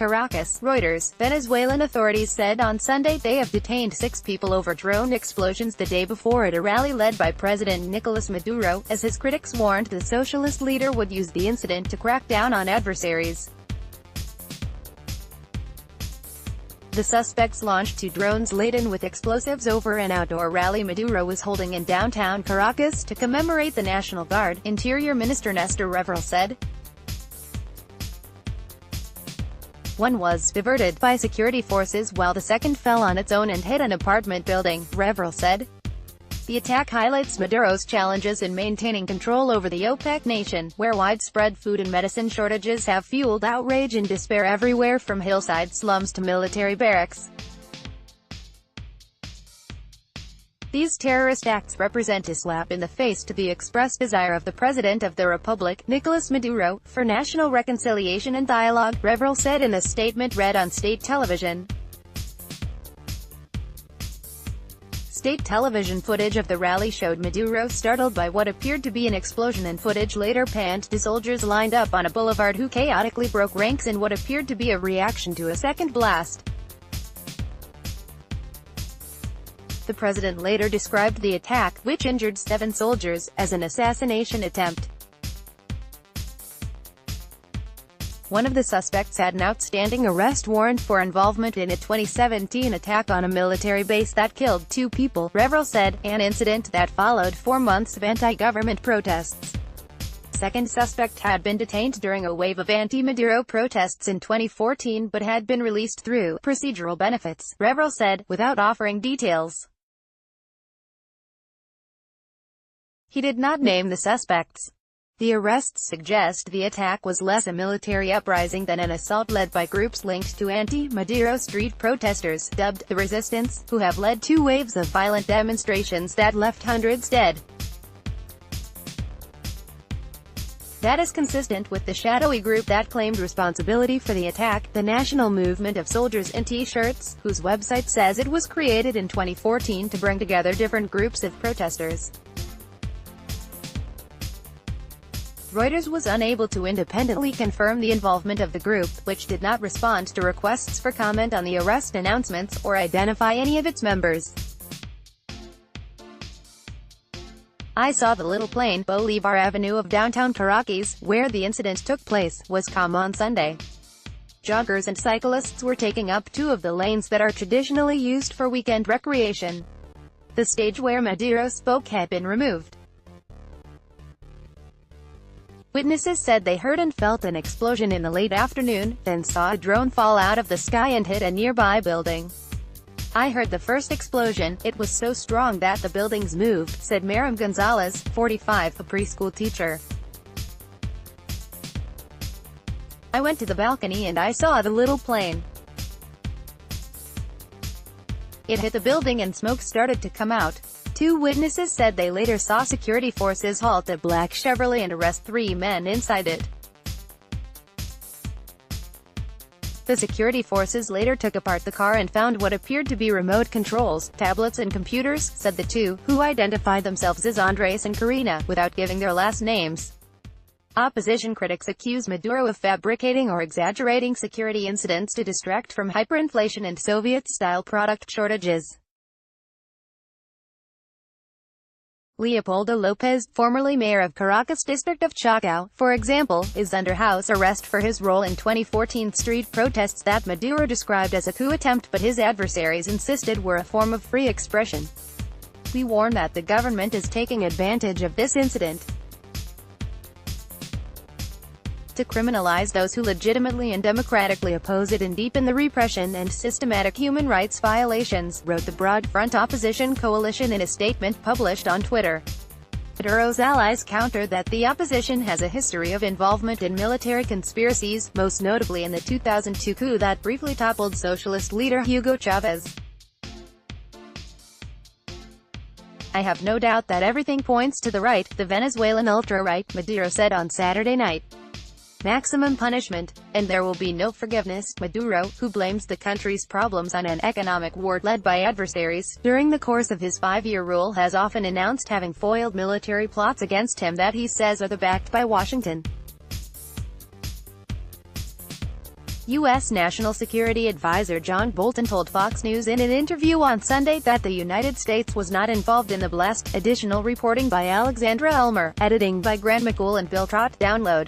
Caracas, Reuters. Venezuelan authorities said on Sunday they have detained 6 people over drone explosions the day before at a rally led by President Nicolas Maduro, as his critics warned the socialist leader would use the incident to crack down on adversaries. The suspects launched 2 drones laden with explosives over an outdoor rally Maduro was holding in downtown Caracas to commemorate the National Guard, Interior Minister Nestor Reverol said. One was diverted by security forces while the second fell on its own and hit an apartment building, Reverol said. The attack highlights Maduro's challenges in maintaining control over the OPEC nation, where widespread food and medicine shortages have fueled outrage and despair everywhere from hillside slums to military barracks. These terrorist acts represent a slap in the face to the expressed desire of the President of the Republic, Nicolas Maduro, for national reconciliation and dialogue, Reverol said in a statement read on state television. State television footage of the rally showed Maduro startled by what appeared to be an explosion, and footage later panned to soldiers lined up on a boulevard who chaotically broke ranks in what appeared to be a reaction to a second blast. The president later described the attack, which injured 7 soldiers, as an assassination attempt. One of the suspects had an outstanding arrest warrant for involvement in a 2017 attack on a military base that killed 2 people, Reverol said, an incident that followed 4 months of anti-government protests. The second suspect had been detained during a wave of anti-Maduro protests in 2014 but had been released through procedural benefits, Reverol said, without offering details. He did not name the suspects. The arrests suggest the attack was less a military uprising than an assault led by groups linked to anti-Maduro street protesters, dubbed the Resistance, who have led 2 waves of violent demonstrations that left hundreds dead. That is consistent with the shadowy group that claimed responsibility for the attack, the National Movement of Soldiers in T-shirts, whose website says it was created in 2014 to bring together different groups of protesters. Reuters was unable to independently confirm the involvement of the group, which did not respond to requests for comment on the arrest announcements, or identify any of its members. I saw the little plane, Bolivar Avenue of downtown Caracas, where the incident took place, was calm on Sunday. Joggers and cyclists were taking up 2 of the lanes that are traditionally used for weekend recreation. The stage where Maduro spoke had been removed. Witnesses said they heard and felt an explosion in the late afternoon, then saw a drone fall out of the sky and hit a nearby building. I heard the first explosion, it was so strong that the buildings moved, said Miriam Gonzalez, 45, a preschool teacher. I went to the balcony and I saw the little plane. It hit the building and smoke started to come out. 2 witnesses said they later saw security forces halt a black Chevrolet and arrest 3 men inside it. The security forces later took apart the car and found what appeared to be remote controls, tablets and computers, said the 2, who identified themselves as Andres and Karina, without giving their last names. Opposition critics accuse Maduro of fabricating or exaggerating security incidents to distract from hyperinflation and Soviet-style product shortages. Leopoldo Lopez, formerly mayor of Caracas district of Chacao, for example, is under house arrest for his role in 2014 street protests that Maduro described as a coup attempt but his adversaries insisted were a form of free expression. We warn that the government is taking advantage of this incident to criminalize those who legitimately and democratically oppose it and deepen the repression and systematic human rights violations, wrote the Broad Front Opposition Coalition in a statement published on Twitter. Maduro's allies counter that the opposition has a history of involvement in military conspiracies, most notably in the 2002 coup that briefly toppled socialist leader Hugo Chavez. I have no doubt that everything points to the right, the Venezuelan ultra-right, Maduro said on Saturday night. Maximum punishment, and there will be no forgiveness. Maduro, who blames the country's problems on an economic war led by adversaries, during the course of his 5-year rule has often announced having foiled military plots against him that he says are backed by Washington. U.S. National Security Advisor John Bolton told Fox News in an interview on Sunday that the United States was not involved in the blast. Additional reporting by Alexandra Elmer. Editing by Grant McCool and Bill Trott. Download.